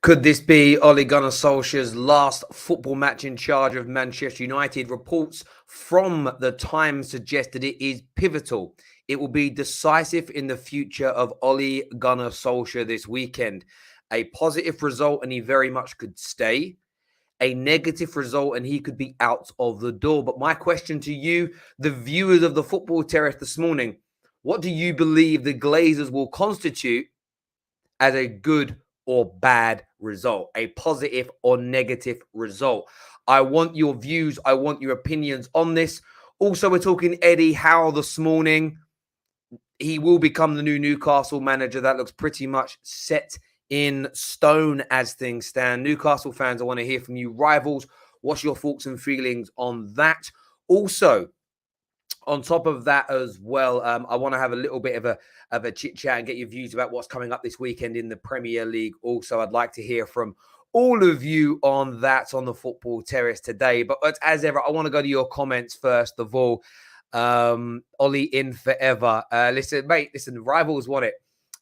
Could this be Ole Gunnar Solskjaer's last football match in charge of Manchester United? Reports from the Times suggest that it is pivotal. It will be decisive in the future of Ole Gunnar Solskjaer this weekend. A positive result and he very much could stay. A negative result and he could be out of the door. But my question to you, the viewers of the Football Terrace this morning, what do you believe the Glazers will constitute as a good or bad result, a positive or negative result? I want your views. I want your opinions on this. Also, we're talking Eddie Howe this morning. He will become the new Newcastle manager. That looks pretty much set in stone as things stand. Newcastle fans, I want to hear from you. Rivals, what's your thoughts and feelings on that? Also, on top of that as well, I want to have a little bit of a chit chat and get your views about what's coming up this weekend in the Premier League. Also, I'd like to hear from all of you on that on the Football Terrace today. But as ever, I want to go to your comments first of all. Ollie in forever. Listen, mate, Rivals want it.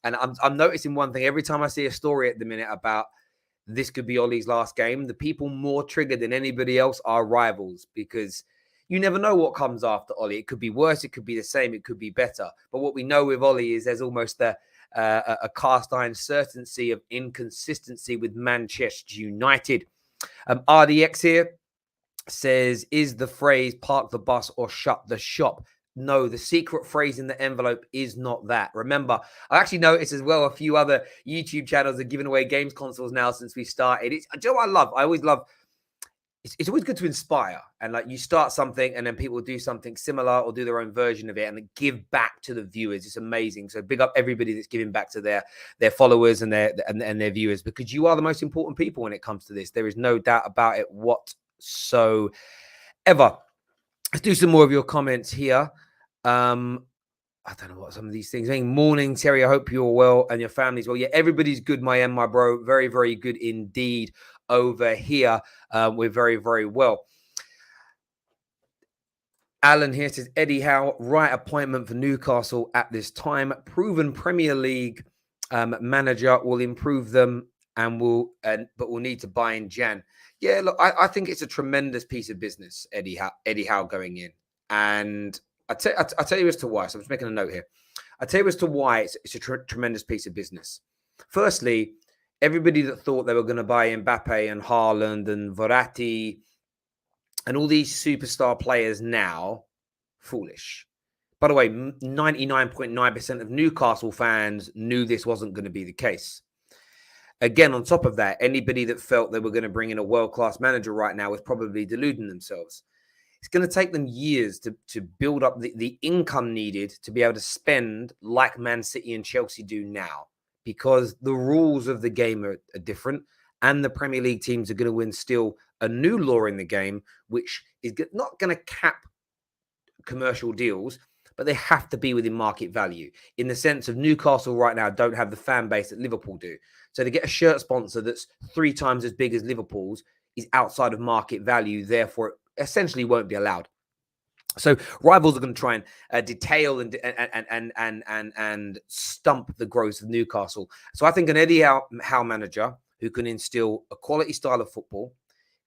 And I'm noticing one thing. Every time I see a story at the minute about this could be Ollie's last game, the people more triggered than anybody else are Rivals, because you never know what comes after Ollie. It could be worse. It could be the same. It could be better. But what we know with Ollie is there's almost a cast iron certainty of inconsistency with Manchester United. RDX here says, is the phrase park the bus or shut the shop? No, the secret phrase in the envelope is not that. Remember, I actually noticed as well a few other YouTube channels are giving away games consoles now since we started. Do you know what I love? I always love, it's always good to inspire. And like, you start something and then people do something similar or do their own version of it and give back to the viewers. It's amazing. So big up everybody that's giving back to their followers and their viewers, because you are the most important people when it comes to this. There is no doubt about it whatsoever. Let's do some more of your comments here. I don't know what some of these things mean. Morning, Terry. I hope you're well and your family's well. Yeah, everybody's good, my bro. Very, very good indeed over here. We're very, very well. Alan here says, Eddie Howe, right appointment for Newcastle at this time. Proven Premier League manager, will improve them but we'll need to buy in Jan. Yeah, look, I think it's a tremendous piece of business, Eddie Howe going in. And I tell you as to why. So I'm just making a note here. I tell you as to why it's a tremendous piece of business. Firstly, everybody that thought they were going to buy Mbappe and Haaland and Verratti and all these superstar players now, foolish. By the way, 99.9% of Newcastle fans knew this wasn't going to be the case. Again, on top of that, anybody that felt they were going to bring in a world-class manager right now was probably deluding themselves. It's going to take them years to build up the income needed to be able to spend like Man City and Chelsea do now, because the rules of the game are different, and the Premier League teams are going to instill a new law in the game, which is not going to cap commercial deals, but they have to be within market value, in the sense of Newcastle right now don't have the fan base that Liverpool do. So to get a shirt sponsor that's 3 times as big as Liverpool's is outside of market value, therefore it essentially won't be allowed. So Rivals are going to try and detail and stump the growth of Newcastle. So I think an Eddie Howe manager who can instill a quality style of football,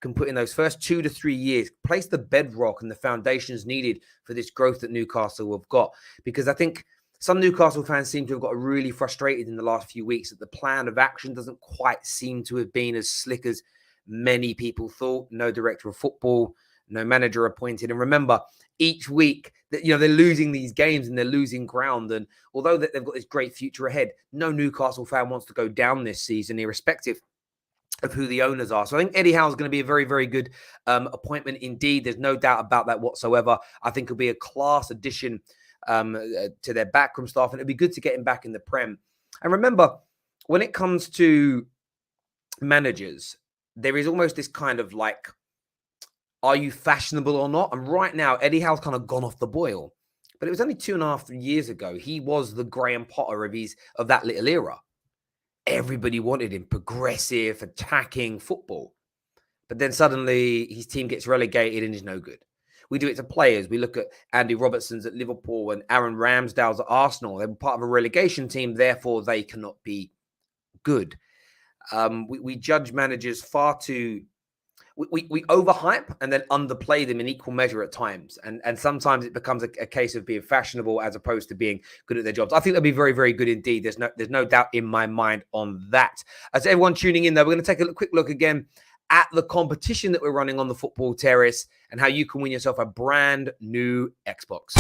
can put in those first 2 to 3 years, place the bedrock and the foundations needed for this growth that Newcastle have got. Because I think some Newcastle fans seem to have got really frustrated in the last few weeks that the plan of action doesn't quite seem to have been as slick as many people thought. No director of football, no manager appointed. And remember, each week that they're losing these games and they're losing ground. And although they've got this great future ahead, no Newcastle fan wants to go down this season, irrespective of who the owners are. So I think Eddie Howe is going to be a very, very good appointment indeed. There's no doubt about that whatsoever. I think it'll be a class addition to their backroom staff, and it'd be good to get him back in the Prem. And remember, when it comes to managers, there is almost this kind of like, are you fashionable or not? And right now, Eddie Howe's kind of gone off the boil. But it was only 2.5 years ago. He was the Graham Potter of that little era. Everybody wanted him, progressive, attacking football. But then suddenly his team gets relegated and is no good. We do it to players. We look at Andy Robertson's at Liverpool and Aaron Ramsdale's at Arsenal. They were part of a relegation team, therefore they cannot be good. We judge managers far too. We overhype and then underplay them in equal measure at times. And sometimes it becomes a case of being fashionable as opposed to being good at their jobs. I think they'll be very, very good indeed. There's no doubt in my mind on that. As everyone tuning in, though, we're going to take a quick look again at the competition that we're running on the Football Terrace and how you can win yourself a brand new Xbox.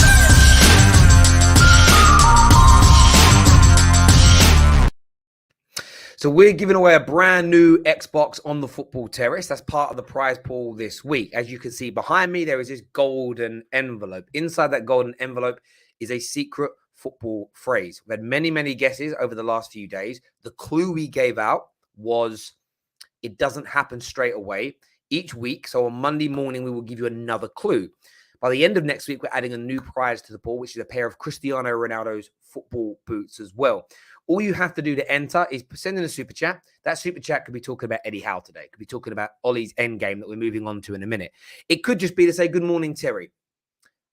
So we're giving away a brand new Xbox on the Football Terrace. That's part of the prize pool this week. As you can see behind me, there is this golden envelope. Inside that golden envelope is a secret football phrase. We've had many, many guesses over the last few days. The clue we gave out was it doesn't happen straight away. Each week, so on Monday morning, we will give you another clue. By the end of next week, we're adding a new prize to the pool, which is a pair of Cristiano Ronaldo's football boots as well. All you have to do to enter is send in a super chat. That super chat could be talking about Eddie Howe today. It could be talking about Ollie's endgame that we're moving on to in a minute. It could just be to say, good morning, Terry.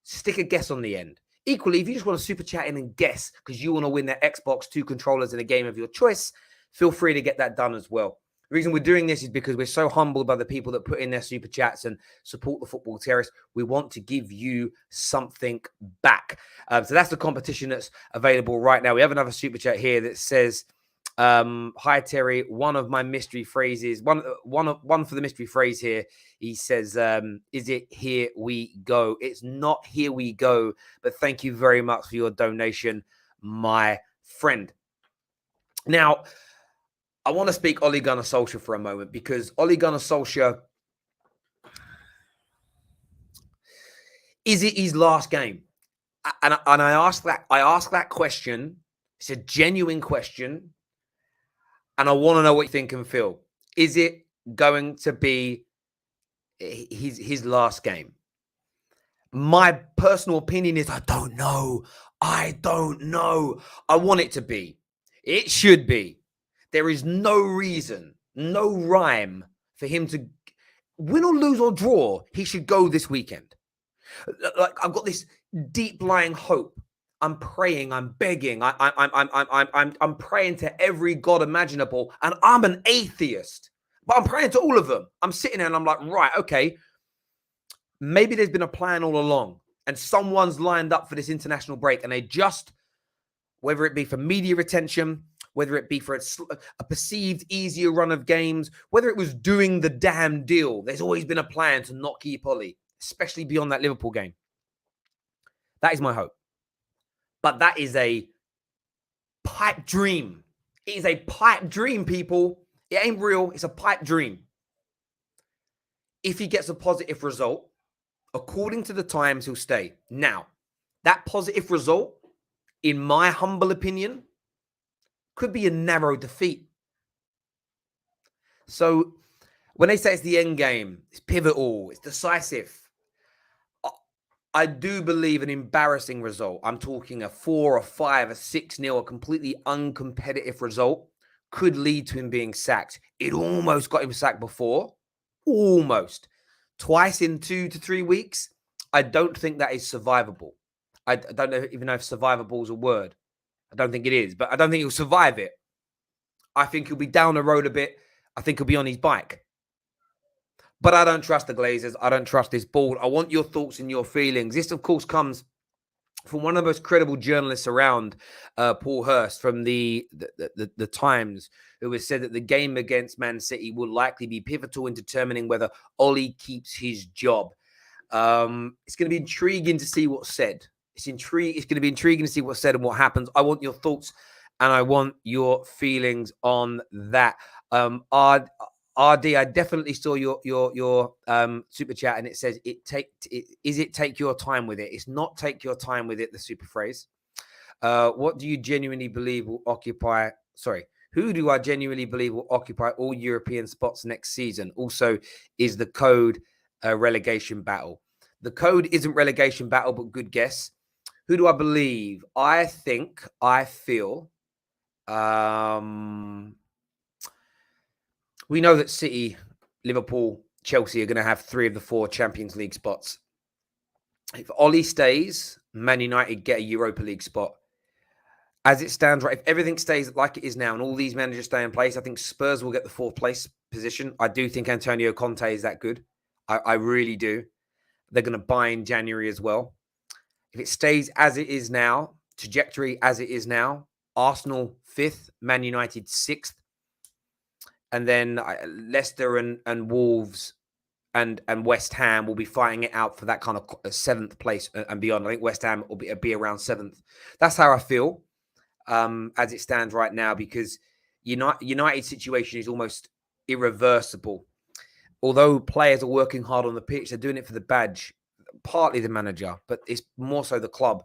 Stick a guess on the end. Equally, if you just want to super chat in and guess because you want to win that Xbox 2 controllers in a game of your choice, feel free to get that done as well. The reason we're doing this is because we're so humbled by the people that put in their super chats and support the Football Terrace. We want to give you something back. So that's the competition that's available right now. We have another super chat here that says, hi, Terry. One of my mystery phrases, one for the mystery phrase here. He says, is it here we go? It's not here we go, but thank you very much for your donation, my friend. Now, I want to speak Ole Gunnar Solskjaer for a moment because Ole Gunnar Solskjaer, is it his last game? And I ask that question. It's a genuine question. And I want to know what you think and feel. Is it going to be his last game? My personal opinion is I don't know. I don't know. I want it to be. It should be. There is no reason, no rhyme for him to win or lose or draw. He should go this weekend. Like I've got this deep lying hope. I'm praying. I'm begging. I'm praying to every god imaginable, and I'm an atheist. But I'm praying to all of them. I'm sitting there and I'm like, right, okay. Maybe there's been a plan all along, and someone's lined up for this international break, and they just, whether it be for media attention, whether it be for a perceived easier run of games, whether it was doing the damn deal, there's always been a plan to not keep Ollie, especially beyond that Liverpool game. That is my hope. But that is a pipe dream. It is a pipe dream, people. It ain't real. It's a pipe dream. If he gets a positive result, according to the Times, he'll stay. Now, that positive result, in my humble opinion, could be a narrow defeat. So when they say it's the end game, it's pivotal, it's decisive, I do believe an embarrassing result. I'm talking a 4, a 5, a 6-0, a completely uncompetitive result could lead to him being sacked. It almost got him sacked before. Almost. Twice in 2 to 3 weeks. I don't think that is survivable. I don't even know if survivable is a word. I don't think it is, but I don't think he'll survive it. I think he'll be down the road a bit. I think he'll be on his bike. But I don't trust the Glazers. I don't trust this board. I want your thoughts and your feelings. This, of course, comes from one of the most credible journalists around, Paul Hurst from the Times, who has said that the game against Man City will likely be pivotal in determining whether Ollie keeps his job. It's going to be intriguing to see what's said. It's going to be intriguing to see what's said and what happens. I want your thoughts and I want your feelings on that. RD, I definitely saw your super chat, and it says take your time with it. It's not take your time with it, the super phrase. What do you genuinely believe will occupy? Who do I genuinely believe will occupy all European spots next season? Also, is the code relegation battle? The code isn't relegation battle, but good guess. Who do I believe? I feel. We know that City, Liverpool, Chelsea are going to have 3 of the 4 Champions League spots. If Ollie stays, Man United get a Europa League spot. As it stands, right, if everything stays like it is now and all these managers stay in place, I think Spurs will get the 4th place position. I do think Antonio Conte is that good. I really do. They're going to buy in January as well. If it stays as it is now, trajectory as it is now, Arsenal 5th, Man United 6th, and then Leicester and Wolves and West Ham will be fighting it out for that kind of 7th place and beyond. I think West Ham will be around 7th. That's how I feel as it stands right now, because United's situation is almost irreversible. Although players are working hard on the pitch, they're doing it for the badge, partly the manager, but it's more so the club.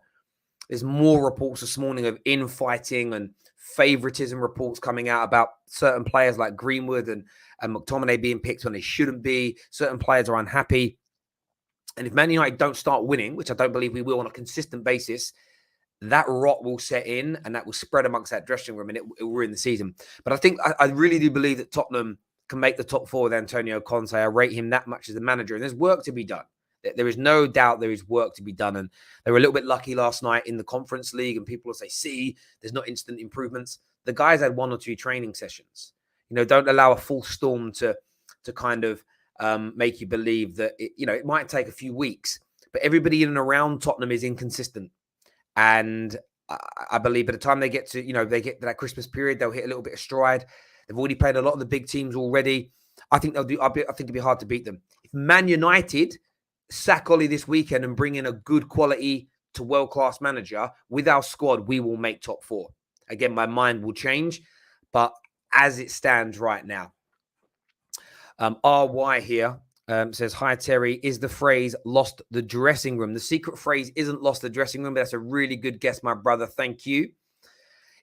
There's more reports this morning of infighting and favoritism reports coming out about certain players like Greenwood and McTominay being picked when they shouldn't be. Certain players are unhappy. And if Man United don't start winning, which I don't believe we will on a consistent basis, that rot will set in and that will spread amongst that dressing room and it will ruin the season. But I think I really do believe that Tottenham can make the top 4 with Antonio Conte. I rate him that much as a manager, and there's work to be done. There is no doubt there is work to be done. And they were a little bit lucky last night in the Conference League, and people will say, see, there's not instant improvements. The guys had 1 or 2 training sessions. Don't allow a full storm to kind of make you believe that, it might take a few weeks. But everybody in and around Tottenham is inconsistent. And I believe by the time they get to, they get to that Christmas period, they'll hit a little bit of stride. They've already played a lot of the big teams already. I think they'll do. I think it'd be hard to beat them. If Man United sack Ollie this weekend and bring in a good quality to world-class manager with our squad, we will make top 4. Again, my mind will change, but as it stands right now, RY here says, hi, Terry. Is the phrase lost the dressing room? The secret phrase isn't lost the dressing room, but that's a really good guess, my brother. Thank you.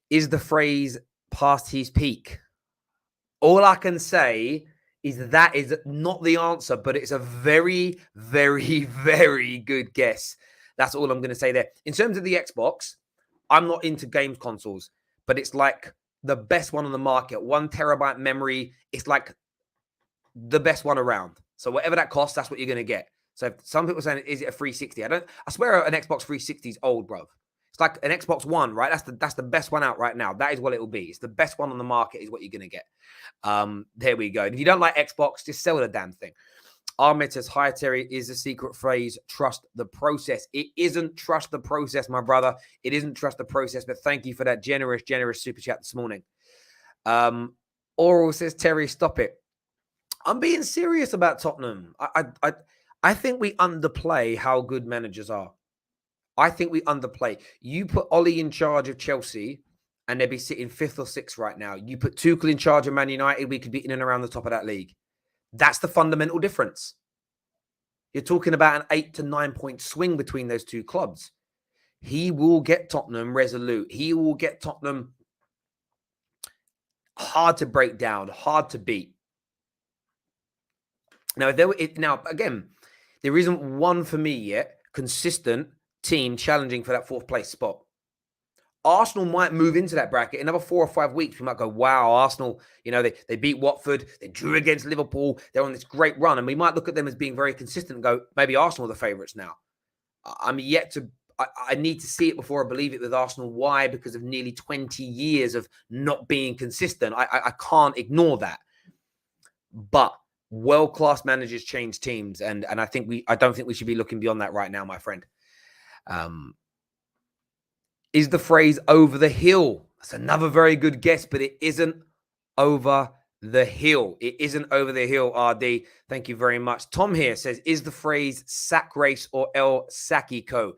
Is the phrase past his peak? All I can say is that is not the answer, but it's a very, very, very good guess. That's all I'm going to say there. In terms of the Xbox, I'm not into games consoles, but it's like the best one on the market. 1 terabyte memory. It's like the best one around. So whatever that costs, that's what you're going to get. So if some people are saying, is it a 360? I swear an Xbox 360 is old, bro. It's like an Xbox One, right? That's the best one out right now. That is what it will be. It's the best one on the market is what you're going to get. There we go. If you don't like Xbox, just sell the damn thing. Ahmed says, hi, Terry. Is the secret phrase trust the process? It isn't trust the process, my brother. It isn't trust the process, but thank you for that generous super chat this morning. Oral says, Terry, stop it. I'm being serious about Tottenham. I think we underplay how good managers are. I think we underplay. You put Ollie in charge of Chelsea and they'd be sitting 5th or 6th right now. You put Tuchel in charge of Man United, we could be in and around the top of that league. That's the fundamental difference. You're talking about an 8 to 9 point swing between those 2 clubs. He will get Tottenham resolute. He will get Tottenham hard to break down, hard to beat. Now, again, there isn't one for me yet consistent team challenging for that 4th place spot. Arsenal might move into that bracket. Another 4 or 5 weeks, we might go, wow, Arsenal, they beat Watford, they drew against Liverpool, they're on this great run. And we might look at them as being very consistent and go, maybe Arsenal are the favourites now. I need to see it before I believe it with Arsenal. Why? Because of nearly 20 years of not being consistent. I can't ignore that. But world-class managers change teams. And I don't think we should be looking beyond that right now, my friend. Is the phrase over the hill? That's another very good guess, but it isn't over the hill. It isn't over the hill, RD. Thank you very much. Tom here says, is the phrase sack race or El Sacico?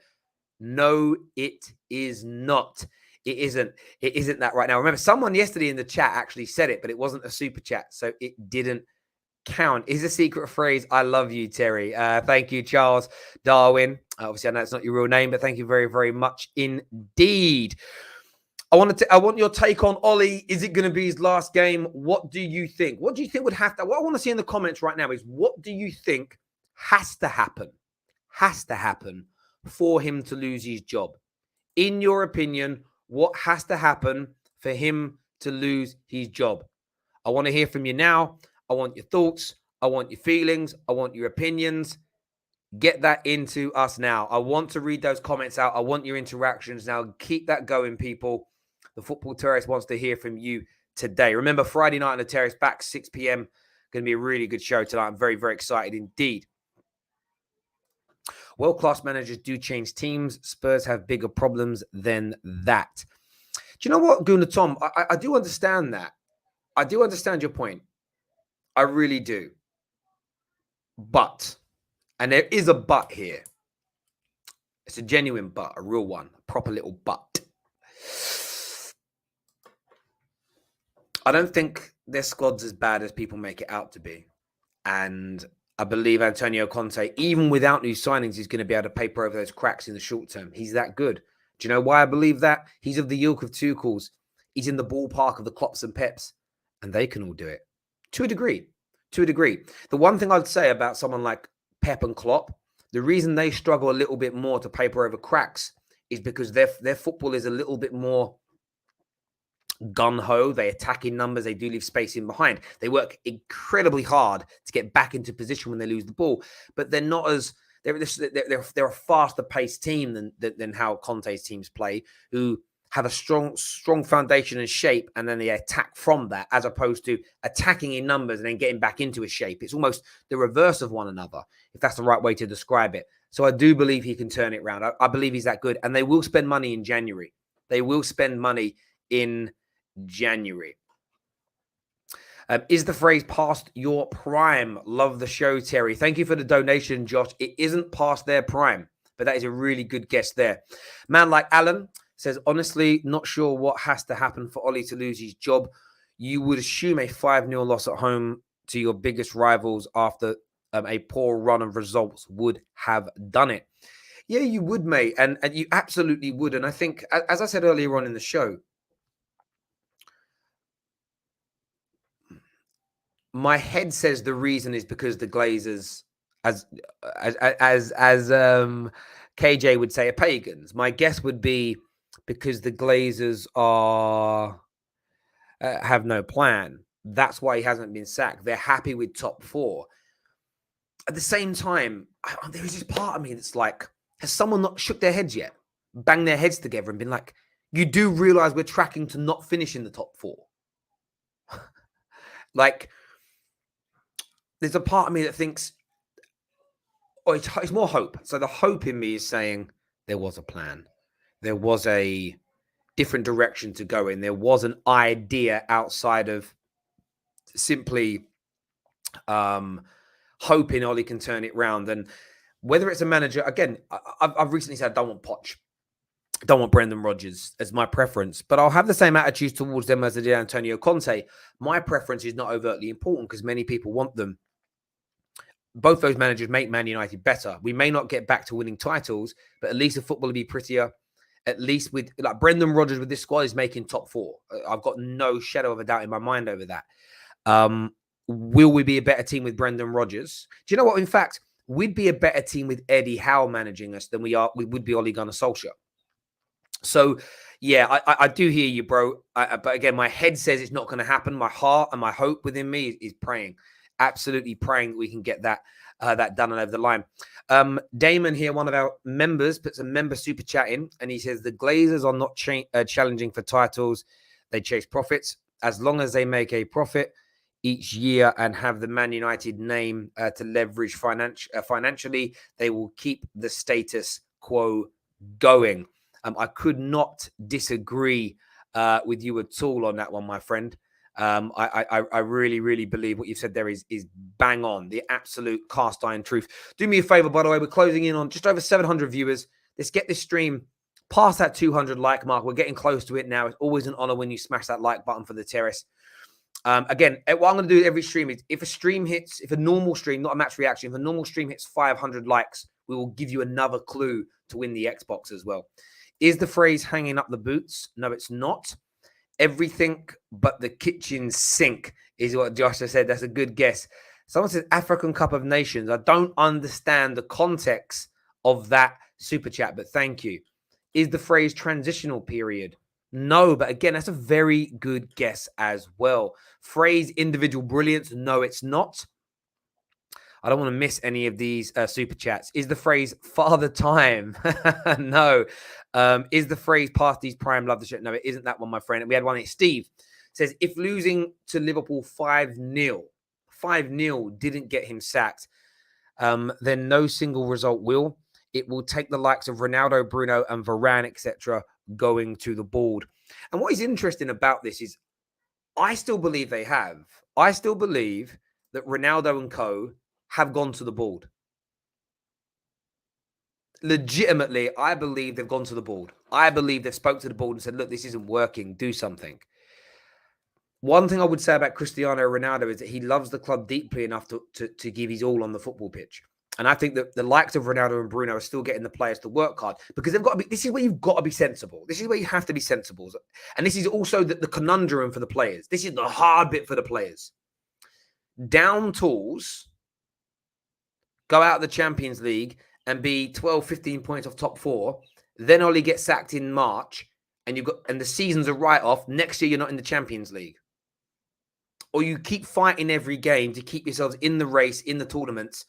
No, it is not. It isn't. It isn't that right now. Remember, someone yesterday in the chat actually said it, but it wasn't a super chat, so it didn't count. Is a secret phrase, I love you, Terry. Thank you, Charles Darwin. Obviously, I know it's not your real name, but thank you very, very much indeed. I want your take on Ollie. Is it going to be his last game? What do you think? What do you think would have to... What I want to see in the comments right now is, what do you think has to happen for him to lose his job? In your opinion, what has to happen for him to lose his job? I want to hear from you now. I want your thoughts. I want your feelings. I want your opinions. Get that into us now. I want to read those comments out. I want your interactions now. Keep that going, people. The Football Terrace wants to hear from you today. Remember, Friday night on the Terrace, back 6 p.m. Going to be a really good show tonight. I'm very, very excited indeed. World-class managers do change teams. Spurs have bigger problems than that. Do you know what, Gunnar Tom? I do understand that. I do understand your point. I really do. But, and there is a but here. It's a genuine but, a real one, a proper little but. I don't think their squad's as bad as people make it out to be. And I believe Antonio Conte, even without new signings, is going to be able to paper over those cracks in the short term. He's that good. Do you know why I believe that? He's of the ilk of Tuchels. He's in the ballpark of the Klopps and Peps, and they can all do it to a degree. To a degree. The one thing I'd say about someone like Pep and Klopp, the reason they struggle a little bit more to paper over cracks is because their football is a little bit more gun-ho. They attack in numbers. They do leave space in behind. They work incredibly hard to get back into position when they lose the ball, but they're not as they're a faster paced team than how Conte's teams play, who have a strong foundation and shape, and then they attack from that, as opposed to attacking in numbers and then getting back into a shape. It's almost the reverse of one another, if that's the right way to describe it. So I do believe he can turn it around. I believe he's that good, and they will spend money in January. They will spend money in January. Is the phrase past your prime? Love the show, Terry. Thank you for the donation, Josh. It isn't past their prime, but that is a really good guess there. Man like Alan says, honestly, not sure what has to happen for Ollie to lose his job. You would assume a 5-0 loss at home to your biggest rivals after a poor run of results would have done it. Yeah, you would, mate. And you absolutely would. And I think, as I said earlier on in the show, my head says the reason is because the Glazers, as KJ would say, are pagans. My guess would be because the Glazers are have no plan. That's why he hasn't been sacked. They're happy with top 4. At the same time, there is this part of me that's like, has someone not shook their heads yet? Banged their heads together and been like, you do realize we're tracking to not finish in the top 4. Like, there's a part of me that thinks, oh, it's more hope. So the hope in me is saying there was a plan. There was a different direction to go in. There was an idea outside of simply hoping Ollie can turn it round. And whether it's a manager, again, I've recently said I don't want Poch. I don't want Brendan Rodgers as my preference, but I'll have the same attitudes towards them as I did Antonio Conte. My preference is not overtly important because many people want them. Both those managers make Man United better. We may not get back to winning titles, but at least the football will be prettier. At least with like Brendan Rodgers with this squad is making top 4. I've got no shadow of a doubt in my mind over that. Will we be a better team with Brendan Rodgers? Do you know what? In fact, we'd be a better team with Eddie Howe managing us than we would be Ole Gunnar Solskjaer. So, yeah, I do hear you, bro. But again, my head says it's not going to happen. My heart and my hope within me is praying. Absolutely praying that we can get that done and over the line. Damon here, one of our members, puts a member super chat in, and he says the Glazers are not challenging for titles. They chase profits. As long as they make a profit each year and have the Man United name to leverage financially, they will keep the status quo going. I could not disagree with you at all on that one, my friend. I really, really believe what you've said there is bang on, the absolute cast iron truth. Do me a favor, by the way, we're closing in on just over 700 viewers. Let's get this stream past that 200 like mark. We're getting close to it now. It's always an honor when you smash that like button for the Terrace. Again, what I'm going to do every stream is if a normal stream, not a match reaction, if a normal stream hits 500 likes, we will give you another clue to win the Xbox as well. Is the phrase hanging up the boots? No, it's not. Everything but the kitchen sink is what Josh has said. That's a good guess. Someone says African Cup of Nations. I don't understand the context of that super chat, but thank you. Is the phrase transitional period? No, but again, that's a very good guess as well. Phrase individual brilliance? No, it's not. I don't want to miss any of these super chats. Is the phrase "father time"? No. Is the phrase "past these prime love the shit"? No, it isn't that one, my friend. And we had one. Steve says, if losing to Liverpool 5-0, 5-0 didn't get him sacked, then no single result will. It will take the likes of Ronaldo, Bruno, and Varane, etc., going to the board. And what is interesting about this is I still believe they have. I still believe that Ronaldo and co have gone to the board. Legitimately, I believe they've gone to the board. I believe they've spoke to the board and said, look, this isn't working. Do something. One thing I would say about Cristiano Ronaldo is that he loves the club deeply enough to give his all on the football pitch. And I think that the likes of Ronaldo and Bruno are still getting the players to work hard because they've got to be. This is where you've got to be sensible. This is where you have to be sensible. And this is also the conundrum for the players. This is the hard bit for the players. Down tools, go out of the Champions League and be 12, 15 points off top four. Then Ollie gets sacked in March and the season's a write-off. Next year, you're not in the Champions League. Or you keep fighting every game to keep yourselves in the race, in the tournaments,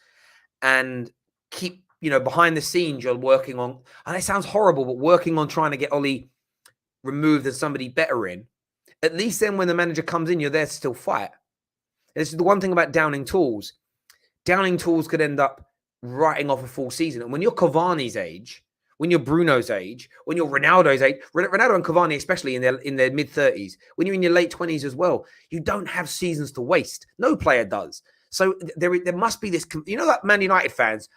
and keep, behind the scenes, you're working on, and it sounds horrible, but working on trying to get Ollie removed and somebody better in. At least then when the manager comes in, you're there to still fight. This is the one thing about downing tools. Downing tools could end up writing off a full season. And when you're Cavani's age, when you're Bruno's age, when you're Ronaldo's age, Ronaldo and Cavani, especially in their mid-30s, when you're in your late 20s as well, you don't have seasons to waste. No player does. So there must be this, that Man United fans,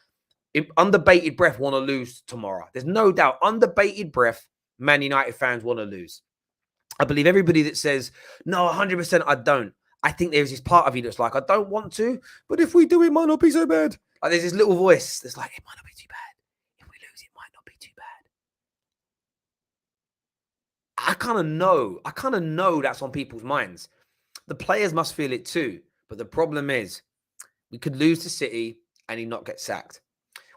under bated breath, want to lose tomorrow. There's no doubt, under bated breath, Man United fans want to lose. I believe everybody that says, no, 100% I don't. I think there's this part of you that's like, I don't want to, but if we do, it might not be so bad. Like there's this little voice that's like, it might not be too bad. If we lose, it might not be too bad. I kind of know that's on people's minds. The players must feel it too. But the problem is, we could lose to City and he not get sacked.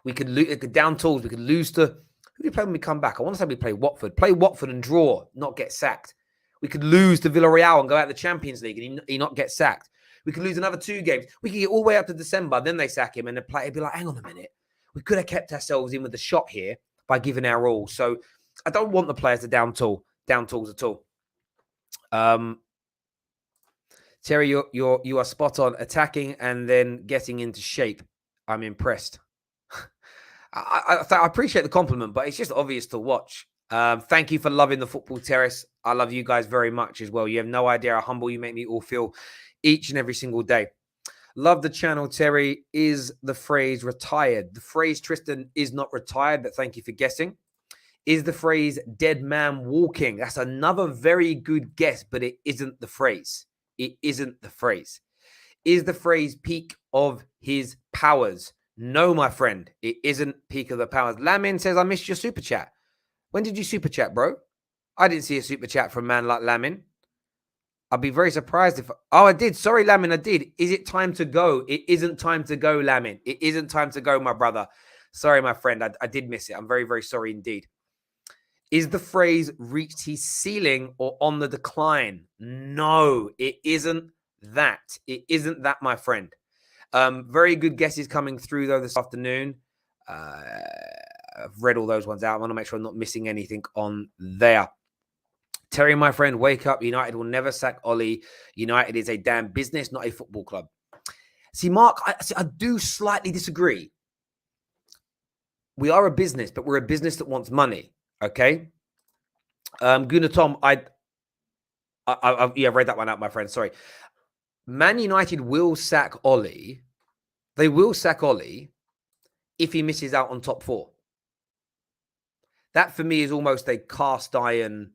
We could lose down tools. We could lose to, who do we play when we come back? I want to say we play Watford. Play Watford and draw, not get sacked. We could lose to Villarreal and go out of the Champions League and he not get sacked. We could lose another 2 games. We could get all the way up to December, then they sack him and the player would be like, hang on a minute. We could have kept ourselves in with the shot here by giving our all. So I don't want the players to down tools at all. Terry, you are spot on. Attacking and then getting into shape. I'm impressed. I appreciate the compliment, but it's just obvious to watch. Thank you for loving the Football Terrace. I love you guys very much as well. You have no idea how humble you make me all feel each and every single day. Love the channel, Terry. Is the phrase retired? The phrase, Tristan, is not retired, but thank you for guessing. Is the phrase dead man walking? That's another very good guess, but it isn't the phrase. It isn't the phrase. Is the phrase peak of his powers? No, my friend. It isn't peak of the powers. Lamin says, I missed your super chat. When did you super chat, bro? I didn't see a super chat from a man like Lamin. I'd be very surprised if... Oh, I did. Sorry, Lamin, I did. Is it time to go? It isn't time to go, Lamin. It isn't time to go, my brother. Sorry, my friend. I did miss it. I'm very, very sorry indeed. Is the phrase reached his ceiling or on the decline? No, it isn't that. It isn't that, my friend. Very good guesses coming through, though, this afternoon. I've read all those ones out. I want to make sure I'm not missing anything on there. Terry, my friend, wake up. United will never sack Ollie. United is a damn business, not a football club. See, Mark, I do slightly disagree. We are a business, but we're a business that wants money. Okay. Gunnar Tom, I've read that one out, my friend. Sorry. Man United will sack Ollie. They will sack Ollie if he misses out on top 4. That for me is almost a cast iron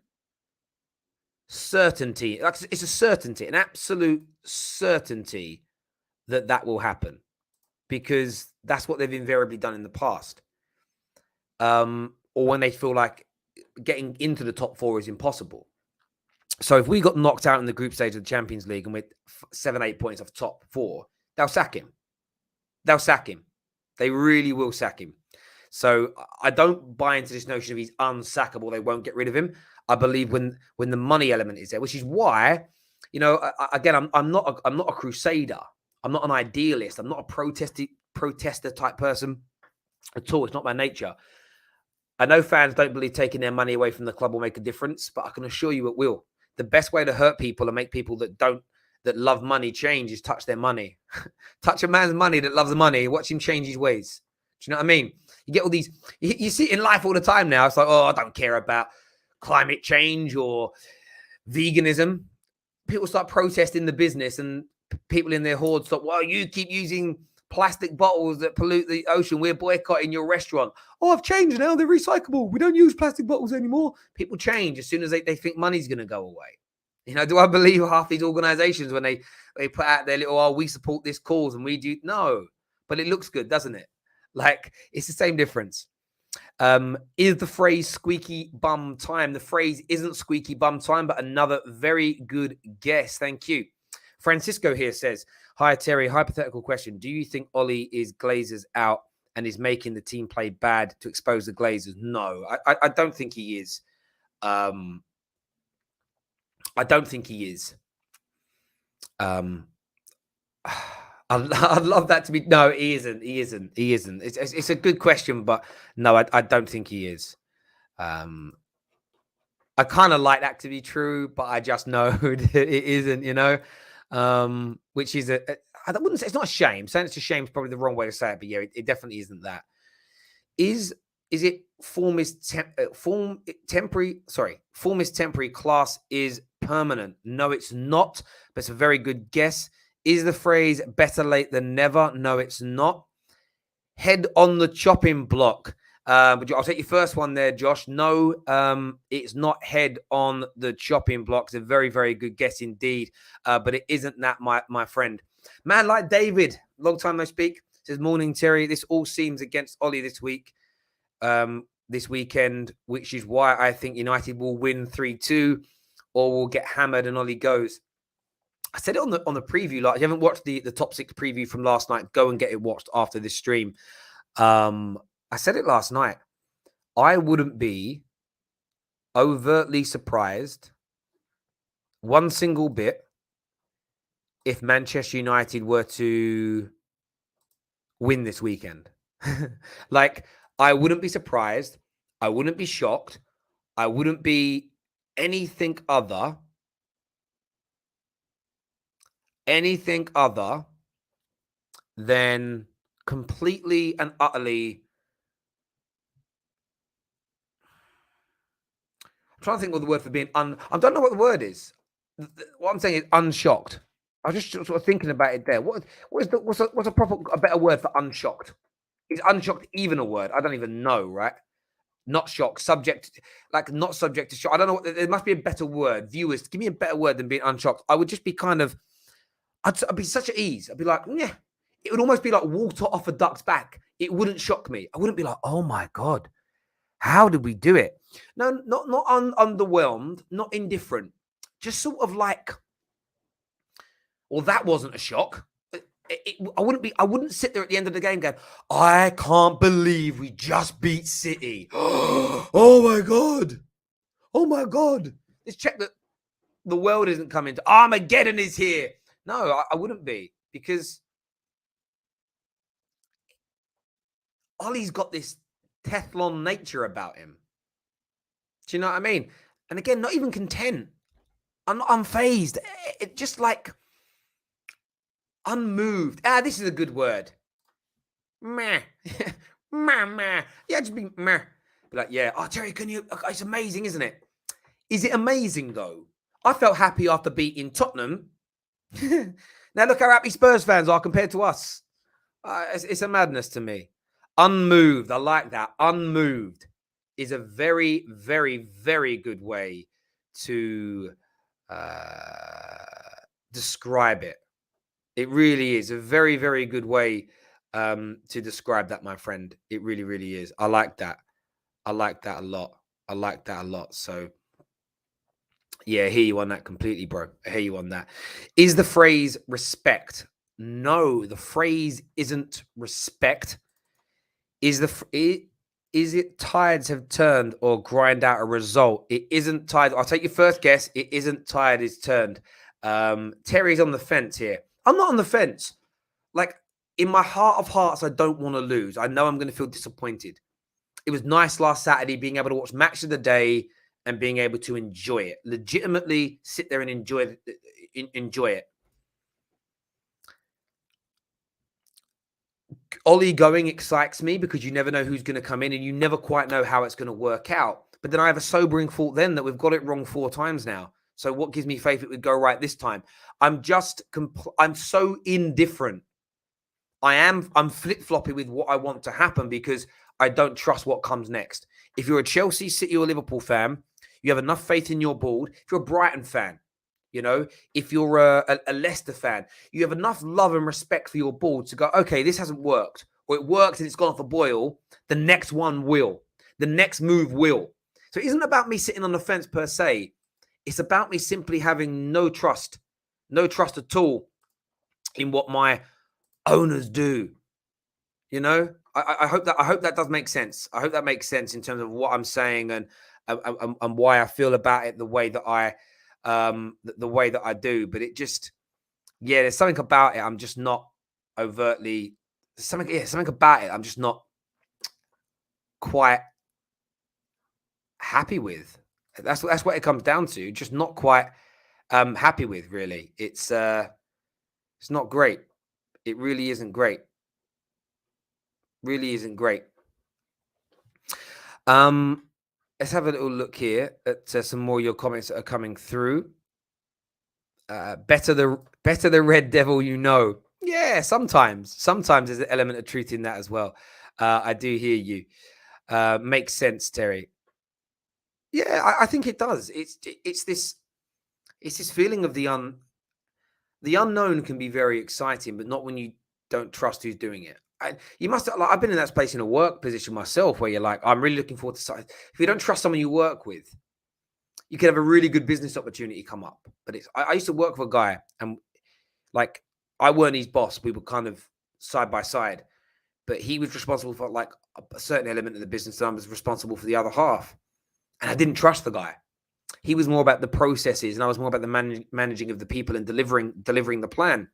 certainty. It's a certainty, an absolute certainty that will happen because that's what they've invariably done in the past. Or when they feel like getting into the top 4 is impossible. So if we got knocked out in the group stage of the Champions League and we're 7-8 points off top 4, they'll sack him. They'll sack him. They really will sack him. So I don't buy into this notion of he's unsackable. They won't get rid of him. I believe when the money element is there, which is why, again, I'm not a crusader. I'm not an idealist. I'm not a protester type person at all. It's not my nature. I know fans don't believe taking their money away from the club will make a difference, but I can assure you it will. The best way to hurt people and make people that love money change is touch their money. Touch a man's money that loves the money. Watch him change his ways. Do you know what I mean? You get all these, you see it in life all the time now. It's like, oh, I don't care about climate change or veganism. People start protesting the business and people in their hordes stop, well, you keep using plastic bottles that pollute the ocean. We're boycotting your restaurant. Oh, I've changed now. They're recyclable. We don't use plastic bottles anymore. People change as soon as they think money's going to go away. You know, do I believe half these organizations when they put out their little, oh, we support this cause and we do? No, but it looks good, doesn't it? Like, it's the same difference. Is the phrase squeaky bum time? The phrase isn't squeaky bum time, but another very good guess. Thank you. Francisco here says, hi, Terry. Hypothetical question. Do you think Ollie is Glazers out and is making the team play bad to expose the Glazers? No, I don't think he is. I don't think he is. I'd love that to be. No, he isn't. He isn't. He isn't. It's a good question, but no, I don't think he is. I kind of like that to be true, but I just know that it isn't, you know, which is I wouldn't say it's not a shame. Saying it's a shame is probably the wrong way to say it, but yeah, it definitely isn't that. Is it form is temporary? Sorry, form is temporary. Class is permanent. No, it's not. But it's a very good guess. Is the phrase better late than never? No, it's not. Head on the chopping block. But I'll take your first one there, Josh. No, it's not head on the chopping block. It's a very, very good guess indeed. But it isn't that, my friend. Man like David, long time no speak, says, morning, Terry. This all seems against Ollie this weekend, which is why I think United will win 3-2 or will get hammered and Ollie goes. I said it on the preview. Like, if you haven't watched the top 6 preview from last night, go and get it watched after this stream. I said it last night. I wouldn't be overtly surprised one single bit if Manchester United were to win this weekend. Like, I wouldn't be surprised. I wouldn't be shocked. I wouldn't be anything other than completely and utterly. I'm trying to think of the word for being I don't know what the word is. What I'm saying is unshocked. I was just sort of thinking about it there. What's a better word for unshocked? Is unshocked even a word? I don't even know, right? Not shocked, subject, like not subject to shock. I don't know. There must be a better word. Viewers, give me a better word than being unshocked. I would just be kind of, I'd be such at ease. I'd be like, yeah. It would almost be like water off a duck's back. It wouldn't shock me. I wouldn't be like, oh my God, how did we do it? No, not underwhelmed, not indifferent. Just sort of like, well, that wasn't a shock. I wouldn't sit there at the end of the game going, I can't believe we just beat City. Oh my God. Oh my God. Let's check that the world isn't coming to Armageddon is here. No, I wouldn't be, because Ollie's got this Teflon nature about him. Do you know what I mean? And again, not even content. I'm not unfazed. It just like unmoved. This is a good word. Meh. Meh. Yeah, just be meh. Be like, yeah. Oh, Terry, can you? It's amazing, isn't it? Is it amazing, though? I felt happy after beating Tottenham. Now look how happy Spurs fans are compared to us. It's a madness to me. Unmoved. I like that. Unmoved is a very, very, very good way to describe it. It really is a very, very good way to describe that, my friend. It really, really is. I like that. I like that a lot. So, yeah, I hear you on that completely, bro. I hear you on that. Is the phrase respect? No, the phrase isn't respect. Is it tides have turned or grind out a result? It isn't tide. I'll take your first guess. It isn't tide is turned. Terry's on the fence here. I'm not on the fence. like, in my heart of hearts, I don't want to lose. I know I'm going to feel disappointed. It was nice last Saturday being able to watch match of the day and being able to enjoy it. Legitimately sit there and enjoy it. Ollie going excites me because you never know who's going to come in and you never quite know how it's going to work out. But then I have a sobering thought then that we've got it wrong 4 times now. So what gives me faith it would go right this time? I'm so indifferent. I'm flip-floppy with what I want to happen because I don't trust what comes next. If you're a Chelsea, City or Liverpool fan, you have enough faith in your board. If you're a Brighton fan, if you're a Leicester fan, you have enough love and respect for your board to go, okay, this hasn't worked, or it worked and it's gone off the boil. The next one will. The next move will. So it isn't about me sitting on the fence per se. It's about me simply having no trust at all in what my owners do. I hope that does make sense. I hope that makes sense in terms of what I'm saying and why I feel about it the way that I do. But it just, there's something about it. I'm just not overtly something about it. I'm just not quite happy with. That's what it comes down to. Just not quite happy with. Really, it's not great. It really isn't great. Really isn't great. Let's have a little look here at some more of your comments that are coming through. Better the Red Devil, Yeah, sometimes there's an element of truth in that as well. I do hear you. Makes sense, Terry. Yeah, I think it does. It's this feeling of the unknown can be very exciting, but not when you don't trust who's doing it. I've been in that space in a work position myself where you're like, I'm really looking forward to something. If you don't trust someone you work with, you could have a really good business opportunity come up. But I used to work with a guy and like I weren't his boss. We were kind of side by side, but he was responsible for like a certain element of the business and I was responsible for the other half. And I didn't trust the guy. He was more about the processes and I was more about the managing of the people and delivering the plan.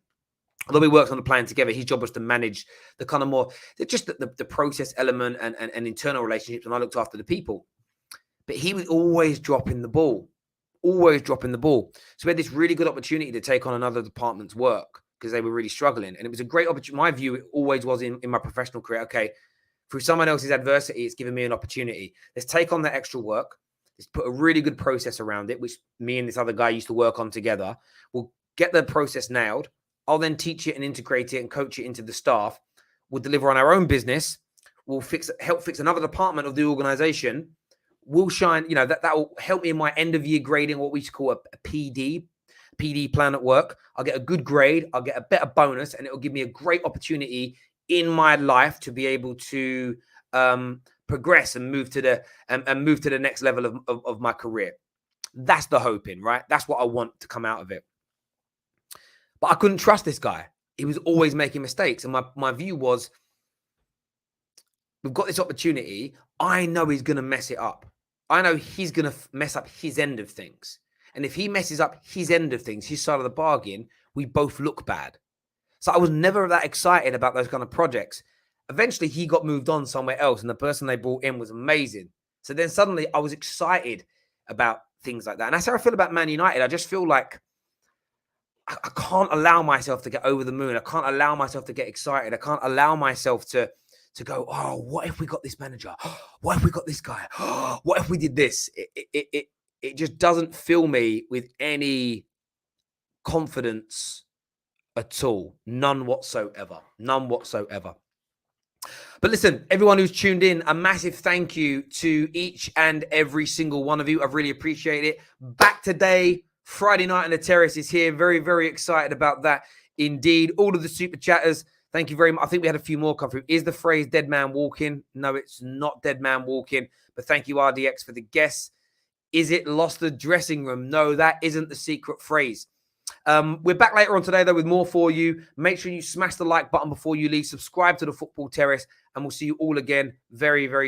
Although we worked on the plan together, his job was to manage the kind of more, just the process element and internal relationships, and I looked after the people. But he was always dropping the ball. So we had this really good opportunity to take on another department's work because they were really struggling. And it was a great opportunity. My view, it always was in my professional career, okay, through someone else's adversity, it's given me an opportunity. Let's take on that extra work. Let's put a really good process around it, which me and this other guy used to work on together. We'll get the process nailed. I'll then teach it and integrate it and coach it into the staff. We'll deliver on our own business. We'll help fix another department of the organization. We'll shine, that will help me in my end of year grading, what we call a PD plan at work. I'll get a good grade. I'll get a better bonus and it will give me a great opportunity in my life to be able to progress and move to the next level of my career. That's the hoping, right? That's what I want to come out of it. But I couldn't trust this guy. He was always making mistakes. And my view was, we've got this opportunity. I know he's going to mess it up. I know he's going to mess up his end of things. And if he messes up his end of things, his side of the bargain, we both look bad. So I was never that excited about those kind of projects. Eventually, he got moved on somewhere else. And the person they brought in was amazing. So then suddenly I was excited about things like that. And that's how I feel about Man United. I just feel like I can't allow myself to get over the moon. I can't allow myself to get excited. I can't allow myself to go, oh, what if we got this manager? What if we got this guy? What if we did this? It just doesn't fill me with any confidence at all. None whatsoever. But listen, everyone who's tuned in, a massive thank you to each and every single one of you. I've really appreciated it. Back today, Friday night on the terrace is here. Very, very excited about that indeed. All of the super chatters, thank you very much. I think we had a few more come through. Is the phrase dead man walking? No, it's not dead man walking. But thank you, RDX, for the guess. Is it lost the dressing room? No, that isn't the secret phrase. We're back later on today, though, with more for you. Make sure you smash the like button before you leave. Subscribe to the Football Terrace, and we'll see you all again very, very soon.